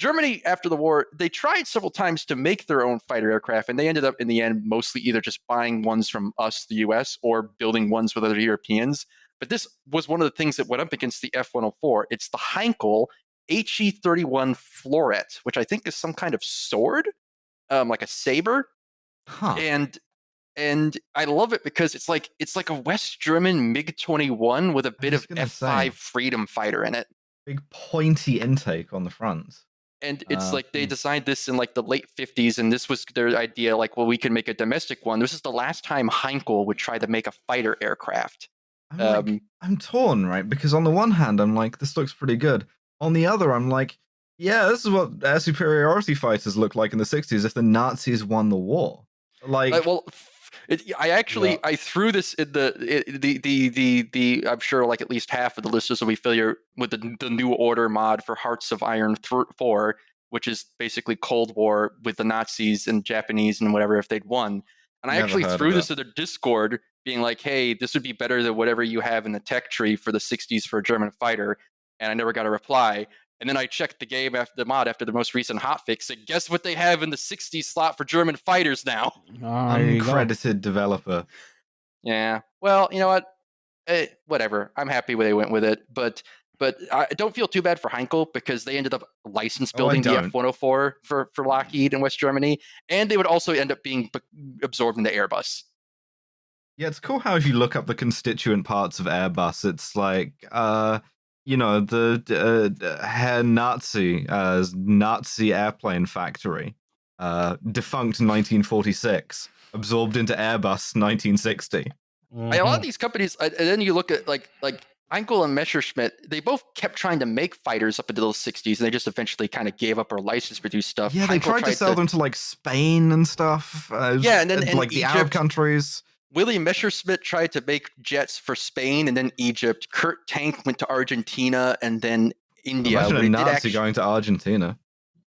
Germany, after the war, they tried several times to make their own fighter aircraft, and they ended up in the end mostly either just buying ones from us, the US, or building ones with other Europeans. But this was one of the things that went up against the F-104. It's the Heinkel HE-31 Floret, which I think is some kind of sword, like a saber. Huh. And I love it because it's like a West German MiG-21 with a bit of F-5 Freedom Fighter in it. Big pointy intake on the front. And it's like they designed this in like the late 50s, and this was their idea, like, well, we can make a domestic one. This is the last time Heinkel would try to make a fighter aircraft. I'm torn, right? Because on the one hand, I'm like, this looks pretty good. On the other, I'm like, yeah, this is what air superiority fighters looked like in the 60s if the Nazis won the war. Like well, I threw this in the I'm sure like at least half of the listeners will be familiar with the New Order mod for Hearts of Iron 4, which is basically Cold War with the Nazis and Japanese and whatever if they'd won. And I actually threw this in their Discord, being like, hey, this would be better than whatever you have in the tech tree for the 60s for a German fighter. And I never got a reply. And then I checked the game after the mod after the most recent hotfix, and guess what they have in the 60s slot for German fighters now? Uncredited developer. Yeah. Well, you know what? Whatever. I'm happy they went with it, but I don't feel too bad for Heinkel because they ended up license building the F-104 for Lockheed in West Germany, and they would also end up being absorbed into Airbus. Yeah, it's cool how if you look up the constituent parts of Airbus, it's like, you know, the Herr Nazi, Nazi airplane factory, defunct in 1946, absorbed into Airbus 1960. A lot of these companies, and then you look at like Heinkel and Messerschmitt, they both kept trying to make fighters up until the 60s, and they just eventually kind of gave up or license produce stuff. Yeah, they tried to sell them to like Spain and stuff. And then like the Arab countries. Willy Messerschmitt tried to make jets for Spain and then Egypt. Kurt Tank went to Argentina and then India. Imagine a Nazi going to Argentina.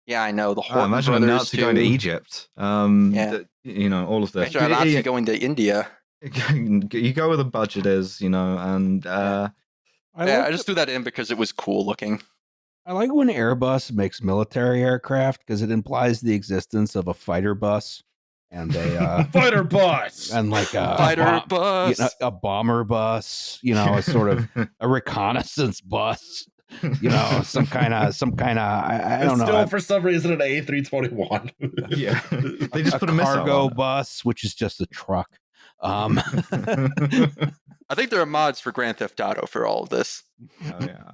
Yeah, I know. The Horton imagine brothers a Nazi going to Egypt. You know, all of this. Imagine a Nazi going to India. You go where the budget is, you know, and I just threw that in because it was cool looking. I like when Airbus makes military aircraft because it implies the existence of a fighter bus. And a fighter bus, and like a fighter bus, you know, a bomber bus, you know, a sort of a reconnaissance bus, you know, some kind of I don't know. Still, for some reason, an A321. Yeah, they just put a cargo bus, which is just a truck. I think there are mods for Grand Theft Auto for all of this. Oh yeah.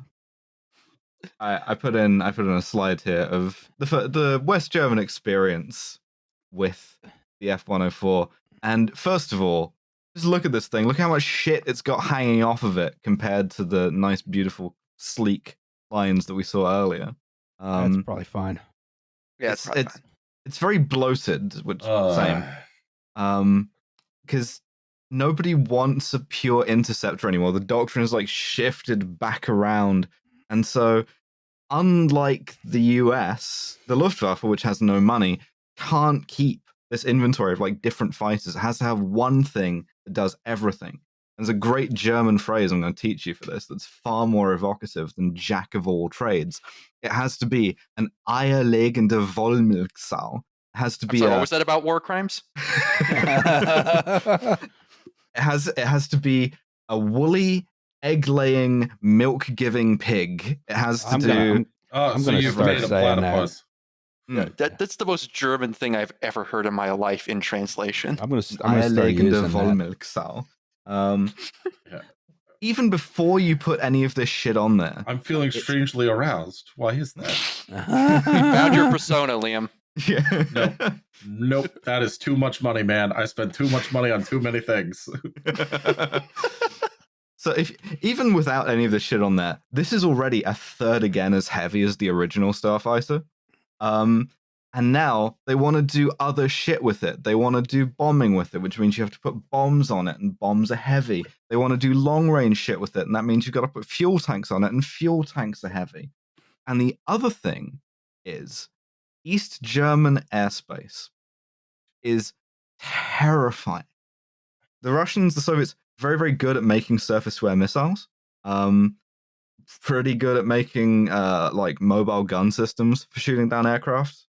I put in a slide here of the West German experience with the F-104, and first of all, just look at this thing. Look how much shit it's got hanging off of it compared to the nice, beautiful, sleek lines that we saw earlier. That's probably fine. Yeah, it's very bloated, which same. Because nobody wants a pure interceptor anymore. The doctrine is like shifted back around, and so unlike the US, the Luftwaffe, which has no money, can't keep this inventory of like different fighters. It has to have one thing that does everything. There's a great German phrase I'm going to teach you for this that's far more evocative than jack of all trades. It has to be an eierlegende Wollmilchsau. It has to be what was that about war crimes? It has to be a woolly, egg-laying, milk-giving pig. It has to do... I'm going to start saying that. Yeah, that's the most German thing I've ever heard in my life in translation. I'm gonna start using Wollmilchsau. Even before you put any of this shit on there, I'm feeling strangely aroused. Why is that? You found your persona, Liam. Yeah. Nope. That is too much money, man. I spent too much money on too many things. So even without any of this shit on there, this is already a third again as heavy as the original Starfighter. And now they want to do other shit with it. They want to do bombing with it, which means you have to put bombs on it, and bombs are heavy. They want to do long range shit with it, and that means you've got to put fuel tanks on it, and fuel tanks are heavy. And the other thing is East German airspace is terrifying. The Russians, the Soviets, very, very good at making surface-to-air missiles. pretty good at making like mobile gun systems for shooting down aircraft.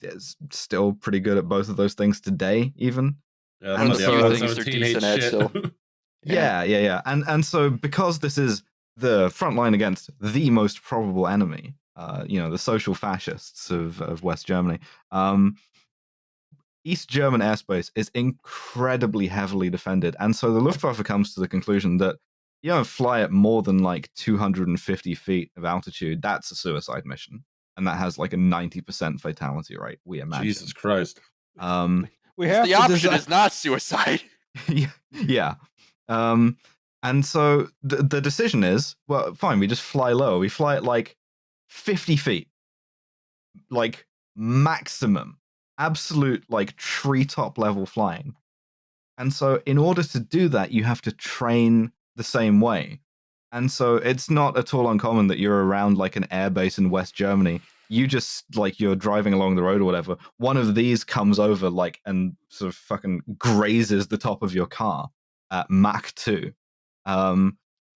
It's still pretty good at both of those things today, even. Yeah, And that's so- what the things they're F-117 decent hates at shit. still. Yeah. And so because this is the front line against the most probable enemy, the social fascists of West Germany, East German airspace is incredibly heavily defended. And so the Luftwaffe comes to the conclusion that you don't fly at more than like 250 feet of altitude, that's a suicide mission. And that has like a 90% fatality rate, we imagine. Jesus Christ. We have The to option design- is not suicide. Yeah. And so the decision is, well, fine, we just fly low. We fly at like 50 feet, like maximum, absolute like treetop level flying. And so in order to do that, you have to train the same way. And so it's not at all uncommon that you're around like an airbase in West Germany. You just like you're driving along the road or whatever. One of these comes over like and sort of fucking grazes the top of your car at Mach 2.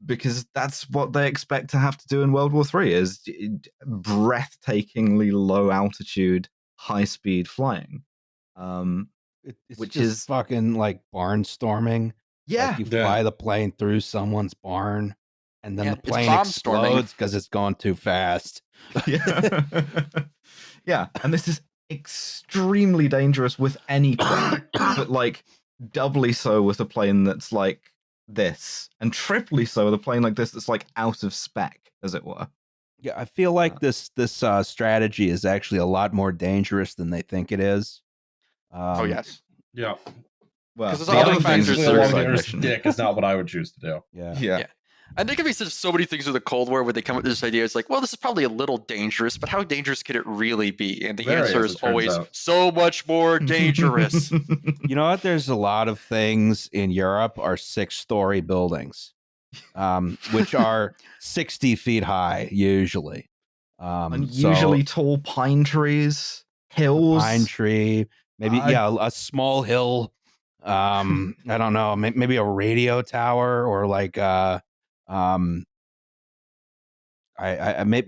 Because that's what they expect to have to do in World War III is breathtakingly low altitude, high speed flying. It's which just is- fucking like barnstorming. Yeah. Like you Yeah. fly the plane through someone's barn, and then Yeah, the it's plane bomb storming. explodes because it's going too fast. Yeah. Yeah. And this is extremely dangerous with any plane, but like doubly so with a plane that's like this, and triply so with a plane like this that's like out of spec, as it were. Yeah, I feel like this strategy is actually a lot more dangerous than they think it is. Oh yes. Yeah. Well, 'Cause there's the other other factors things that are are suicide Elongator's mission. dick is not what I would choose to do. Yeah. Yeah. Yeah. And there can be so many things with the Cold War where they come up with this idea. It's like, well, this is probably a little dangerous, but how dangerous could it really be? And the Very, answer as is it turns always out. so much more dangerous. You know what? There's a lot of things in Europe are 6-story buildings, which are 60 feet high usually. Unusually tall pine trees, hills. Pine tree, maybe a small hill. I don't know, maybe a radio tower or like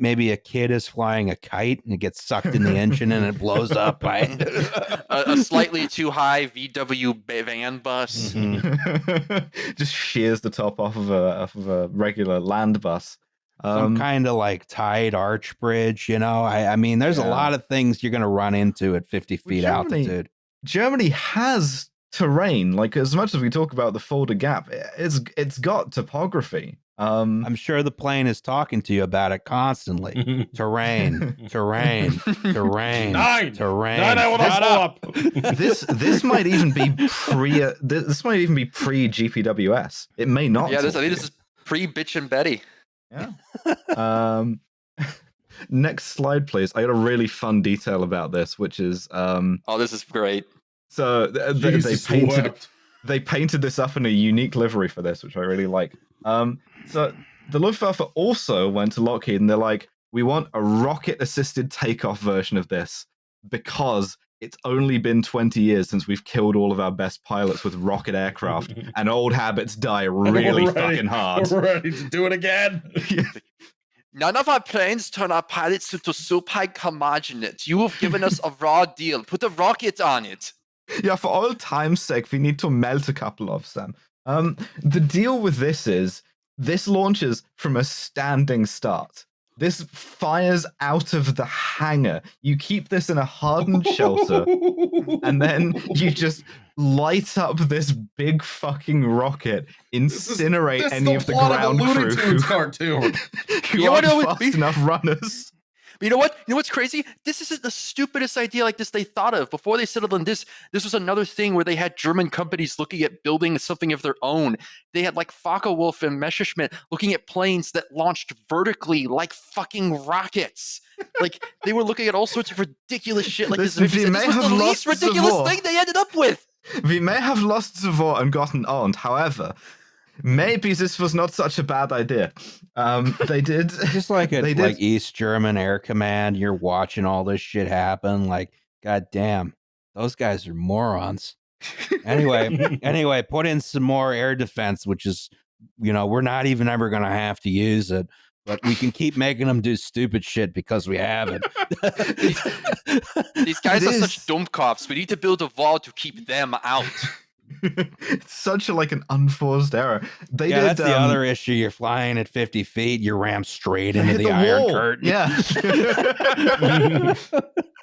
maybe a kid is flying a kite and it gets sucked in the engine and it blows up. a slightly too high VW van bus. Mhm. Just shears the top off of a regular land bus. Some kind of like tied arch bridge, I mean, there's a Yeah. lot of things you're going to run into at 50 feet Germany- altitude. Germany has terrain. Like as much as we talk about the Fulda Gap, it's got topography. I'm sure the plane is talking to you about it constantly. Terrain, terrain, terrain, Nine! terrain. Nine, I will not Shut pull up. up. this might even be pre GPWS. It may not. Yeah, I talk think to this is pre-Bitch and Betty. you. Next slide, please. I got a really fun detail about this, which is Oh, this is great. so they Jesus painted wept. they painted this up in a unique livery for this, which I really like. So the Luftwaffe also went to Lockheed and they're like, we want a rocket-assisted takeoff version of this because it's only been 20 years since we've killed all of our best pilots with rocket aircraft, and old habits die really fucking hard. We're ready to do it again. None of our planes turn our pilots into superhomogenate. You have given us a raw deal. Put a rocket on it. Yeah, for old time's sake, we need to melt a couple of them. The deal with this is this launches from a standing start. This fires out of the hangar. You keep this in a hardened shelter, and then you just light up this big fucking rocket, incinerate This is any of the plot ground a Looney crew Tunes cartoon. who You aren't wanna know what- fast enough runners. But you know what? You know what's crazy? This isn't the stupidest idea like this they thought of. Before they settled on this, this was another thing where they had German companies looking at building something of their own. They had like Focke-Wulf and Messerschmitt looking at planes that launched vertically like fucking rockets. Like they were looking at all sorts of ridiculous shit like this. Listen, we And may this was have the least lost the ridiculous war. thing they ended up with. We may have lost the war and gotten owned. However, maybe this was not such a bad idea. They did. Just like They at did- like East German Air Command, you're watching all this shit happen. Like, god damn, those guys are morons. Anyway, put in some more air defense, which is we're not even ever going to have to use it, but we can keep making them do stupid shit because we have it. These guys are such dumb cops. We need to build a wall to keep them out. It's such an unforced error. That's the other issue. You're flying at 50 feet, you ram straight into the Iron wall. Curtain. Yeah.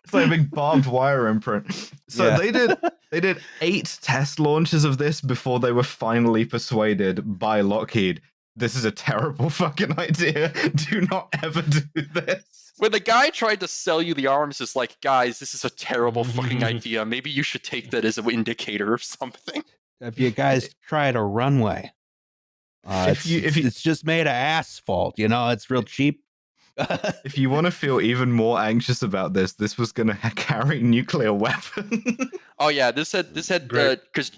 It's like a big barbed wire imprint. So they did 8 test launches of this before they were finally persuaded by Lockheed. This is a terrible fucking idea. Do not ever do this. When the guy tried to sell you the arms, it's like, guys, this is a terrible fucking idea. Maybe you should take that as an indicator of something. If you guys tried a runway, it's just made of asphalt. It's real cheap. If you want to feel even more anxious about this was going to carry nuclear weapons. Oh yeah, this had because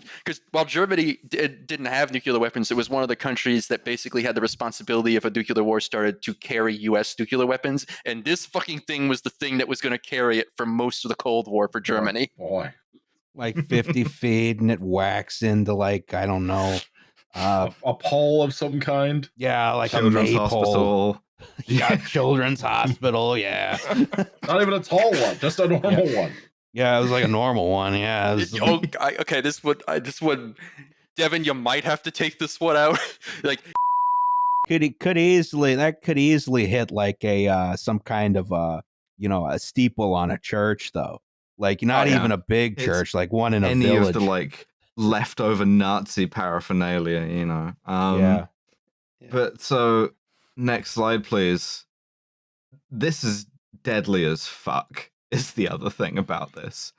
while Germany didn't have nuclear weapons, it was one of the countries that basically had the responsibility if a nuclear war started to carry U.S. nuclear weapons, and this fucking thing was the thing that was going to carry it for most of the Cold War for Germany. Oh, boy. Like 50 feet, and it whacks into I don't know, a pole of some kind. Yeah, like Children's a maypole. Hospital. Yeah, Children's Hospital. Yeah, not even a tall one, just a normal one. Yeah, it was like a normal one. Yeah. Okay, this one, Devin, you might have to take this one out. could easily hit like a some kind of a steeple on a church though. Like not even a big church, like one in a village. Any of the leftover Nazi paraphernalia, Yeah. But so next slide, please. This is deadly as fuck. Is the other thing about this.